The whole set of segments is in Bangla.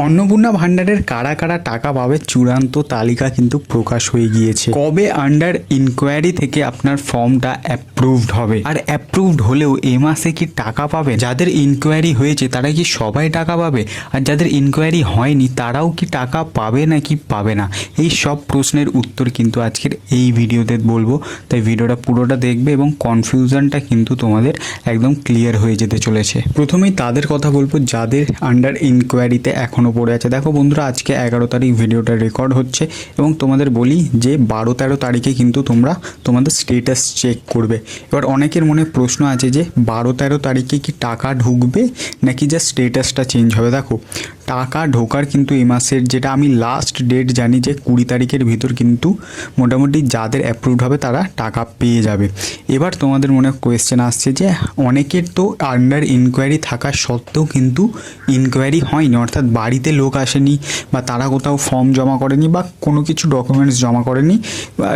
অন্নপূর্ণা ভান্ডারের কারা কারা টাকা পাবে চূড়ান্ত তালিকা কিন্তু প্রকাশ হয়ে গিয়েছে। কবে আন্ডার ইনকোয়ারি থেকে আপনার ফর্মটা অ্যাপ্রুভড হবে, আর অ্যাপ্রুভড হলেও এ মাসে কি টাকা পাবে? যাদের ইনকোয়ারি হয়েছে তারা কি সবাই টাকা পাবে, আর যাদের ইনকোয়ারি হয়নি তারাও কি টাকা পাবে নাকি পাবে না? এই সব প্রশ্নের উত্তর কিন্তু আজকের এই ভিডিওতে বলবো, তাই ভিডিওটা পুরোটা দেখবে এবং কনফিউশনটা কিন্তু তোমাদের একদম ক্লিয়ার হয়ে যেতে চলেছে। প্রথমেই তাদের কথা বলবো যাদের আন্ডার ইনকোয়ারিতে এখনও পড়ে আছে। দেখো বন্ধুরা, আজকে 11 তারিখ ভিডিওটা রেকর্ড হচ্ছে এবং তোমাদের বলি যে 12-13 তারিখে কিন্তু তোমরা তোমাদের স্টেটাস চেক করবে। এবার অনেকের মনে প্রশ্ন আছে যে 12-13 তারিখে কি টাকা ঢুকবে নাকি জাস্ট স্টেটাসটা চেঞ্জ হবে। দেখো, টাকা ঢোকার কিন্তু এই মাসের যেটা আমি লাস্ট ডেট জানি যে 20 তারিখের ভিতর কিন্তু মোটামুটি যাদের অ্যাপ্রুভড হবে তারা টাকা পেয়ে যাবে। এবার তোমাদের মনে কোয়েশ্চেন আসছে যে অনেকের তো আন্ডার ইনকোয়ারি থাকা সত্ত্বেও কিন্তু ইনকোয়ারি হয়নি, অর্থাৎ বাড়িতে লোক আসেনি বা তারা কোথাও ফর্ম জমা করেনি বা কোনো কিছু ডকুমেন্টস জমা করেনি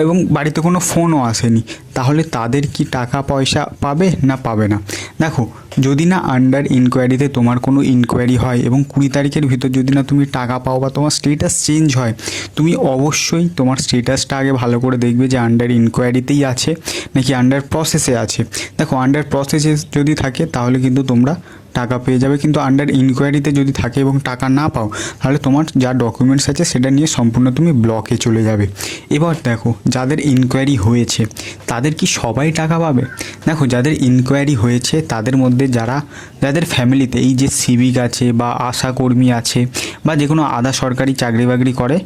এবং বাড়িতে কোনো ফোনও আসেনি, তাহলে তাদের কি টাকা পয়সা পাবে না পাবে না? দেখো, যদি না আন্ডার ইনকোয়ারিতে তোমার কোনো ইনকোয়ারি হয় এবং 20 তারিখের ভিতর যদি না তুমি টাকা পাও বা তোমার স্টেটাস চেঞ্জ হয়, তুমি অবশ্যই তোমার স্টেটাসটা আগে ভালো করে দেখবে যে আন্ডার ইনকোয়ারিতেই আছে নাকি আন্ডার প্রসেসে আছে। দেখো, আন্ডার প্রসেসে যদি থাকে তাহলে কিন্তু তোমরা টাকা পেয়ে যাবে, কিন্তু আন্ডার ইনকোয়ারিতে যদি থাকে এবং টাকা না পাও তাহলে তোমার যা ডকুমেন্টস আছে সেটা নিয়ে সম্পূর্ণ তুমি ব্লকে চলে যাবে। এবার দেখো, যাদের ইনকোয়ারি হয়েছে তাদের কি সবাই টাকা পাবে? দেখো, যাদের ইনকোয়ারি হয়েছে তাদের মধ্যে যাদের ফ্যামিলিতে এই যে সিভিক আছে বা আশাকর্মী আছে বা যে কোনো আধা সরকারি চাকরি বাকরি করে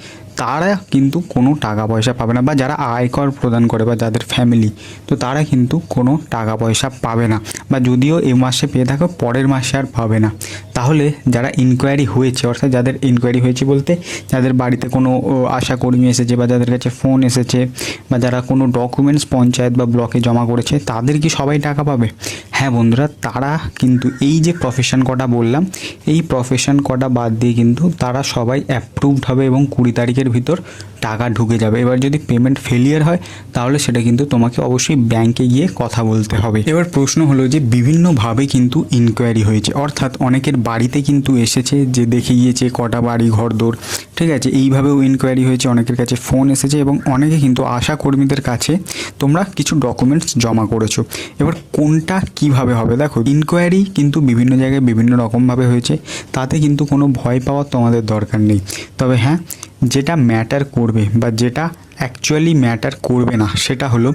তারা কিন্তু কোনো টাকা পয়সা পাবে না, বা যারা আয়কর প্রদান করে বা যাদের ফ্যামিলি, তো তারা কিন্তু কোনো টাকা পয়সা পাবে না, বা যদিও এ মাসে পেয়ে থাকো পরের মাসে আর পাবে না। তাহলে যারা ইনকোয়ারি হয়েছে, অর্থাৎ যাদের ইনকোয়ারি হয়েছে বলতে যাদের বাড়িতে কোনো আশাকর্মী এসেছে বা যাদের কাছে ফোন এসেছে বা যারা কোনো ডকুমেন্টস পঞ্চায়েত বা ব্লকে জমা করেছে, তাদের কি সবাই টাকা পাবে? হ্যাঁ বন্ধুরা, তারা কিন্তু এই যে প্রফেশন কটা বললাম এই প্রফেশন কটা বাদ দিয়ে কিন্তু তারা সবাই অ্যাপ্রুভড হবে এবং 20 তারিখের ভিতর টাকা ঢুকে যাবে। এবার যদি পেমেন্ট ফেলিয়ার হয় তাহলে সেটা কিন্তু তোমাকে অবশ্যই ব্যাংকে গিয়ে কথা বলতে হবে। এবার প্রশ্ন হলো যে বিভিন্নভাবে কিন্তু ইনকোয়ারি হয়েছে, অর্থাৎ অনেকের বাড়িতে কিন্তু এসেছে যে দেখে গিয়েছে কটা বাড়ি ঘরদোর, ঠিক আছে, এইভাবেও ইনকোয়ারি হয়েছে, অনেকের কাছে ফোন এসেছে এবং অনেকে কিন্তু আশাকর্মীদের কাছে তোমরা কিছু ডকুমেন্টস জমা করেছো। এবার কোনটা কিভাবে হবে? দেখো, ইনকোয়ারি কিন্তু বিভিন্ন জায়গায় বিভিন্ন রকমভাবে হয়েছে, তাতে কিন্তু কোনো ভয় পাওয়ার তোমাদের দরকার নেই। তবে হ্যাঁ, যেটা ম্যাটার করবে বা যেটা অ্যাকচুয়ালি ম্যাটার করবে না সেটা হলো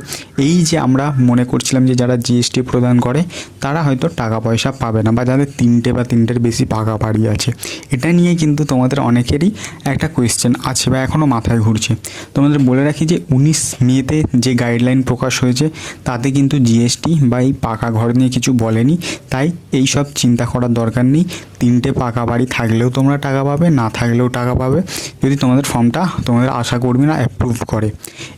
এই যে আমরা মনে করছিলাম যে যারা জিএসটি প্রদান করে তারা হয়তো টাকা পয়সা পাবে না, বা যাদের 3টে বা 3টের বেশি পাকা বাড়ি আছে, এটা নিয়ে কিন্তু তোমাদের অনেকেরই একটা কোয়েশ্চেন আছে বা এখনও মাথায় ঘুরছে। তোমাদের বলে রাখি যে 19 মেতে যে গাইডলাইন প্রকাশ হয়েছে তাতে কিন্তু জিএসটি বা এই পাকা ঘর নিয়ে কিছু বলেনি, তাই এই সব চিন্তা করার দরকার নেই। 3টে পাকা বাড়ি থাকলেও তোমরা টাকা পাবে, না থাকলেও টাকা পাবে যদি তোমাদের ফর্মটা তোমাদের আশাকর্মীরা অ্যাপ্রুভ করে।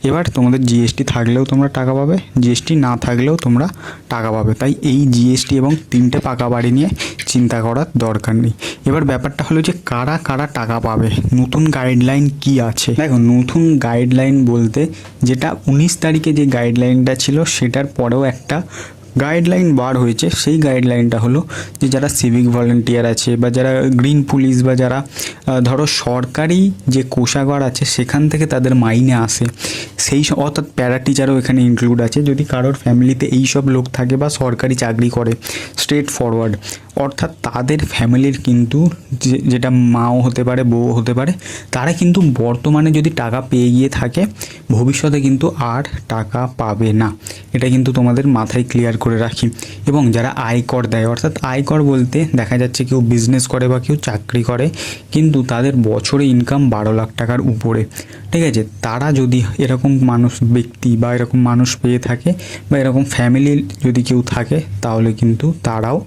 এবার তোমাদের জিএসটি থাকলেও তোমরা টাকা পাবে, জিএসটি না থাকলেও তোমরা টাকা পাবে, তাই এই জিএসটি এবং 3টে পাকা বাড়ি নিয়ে চিন্তা করার দরকার নেই। এবার ব্যাপারটা হলো যে কারা কারা টাকা পাবে, নতুন গাইডলাইন কি আছে। দেখো, নতুন গাইডলাইন বলতে যেটা 19 তারিখে যে গাইডলাইনটা ছিল সেটার পরেও একটা গাইডলাইন বার হয়েছে। সেই গাইডলাইনটা হলো যে যারা সিভিক ভলেন্টিয়ার আছে বা যারা গ্রিন পুলিশ বা যারা ধরো সরকারি যে কোষাগার আছে সেখান থেকে তাদের মাইনে আসে, সেই অর্থাৎ প্যারা টিচারও এখানে ইনক্লুড আছে। যদি কারোর ফ্যামিলিতে এই সব লোক থাকে বা সরকারি চাকরি করে স্ট্রেট ফরওয়ার্ড, অর্থাৎ তাদের ফ্যামিলির কিন্তু যেটা মাও হতে পারে বউ হতে পারে, তারা কিন্তু বর্তমানে যদি টাকা পেয়ে গিয়ে থাকে ভবিষ্যতে কিন্তু আর টাকা পাবে না। এটা কিন্তু তোমাদের মাথায় ক্লিয়ার করে রাখি। এবং যারা আয়কর দেয়, অর্থাৎ আয়কর বলতে দেখা যাচ্ছে কেউ বিজনেস করে বা কেউ চাকরি করে কিন্তু তাদের বছরে ইনকাম 12 লাখ টাকার উপরে, ঠিক আছে, তারা যদি এরকম ব্যক্তি বা এরকম মানুষ পেয়ে থাকে বা এরকম ফ্যামিলির যদি কেউ থাকে তাহলে কিন্তু তারাও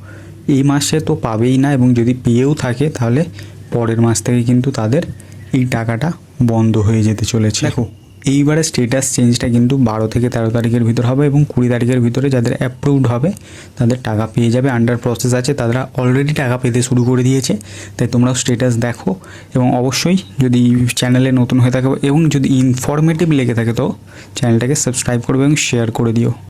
এই মাসে তো পাবেই না, এবং যদি পেয়েও থাকে তাহলে পরের মাস থেকে কিন্তু তাদের এই টাকাটা বন্ধ হয়ে যেতে চলেছে। দেখো, এইবারে স্টেটাস চেঞ্জটা কিন্তু 12 থেকে 13 তারিখের ভিতর হবে এবং 20 তারিখের ভিতরে যাদের অ্যাপ্রুভড হবে তাদের টাকা পেয়ে যাবে। আন্ডার প্রসেস আছে তারা অলরেডি টাকা পেতে শুরু করে দিয়েছে, তাই তোমরাও স্টেটাস দেখো। এবং অবশ্যই যদি চ্যানেলে নতুন হয়ে থাকে এবং যদি ইনফরমেটিভ লেগে থাকে তো চ্যানেলটাকে সাবস্ক্রাইব করবে এবং শেয়ার করে দিও।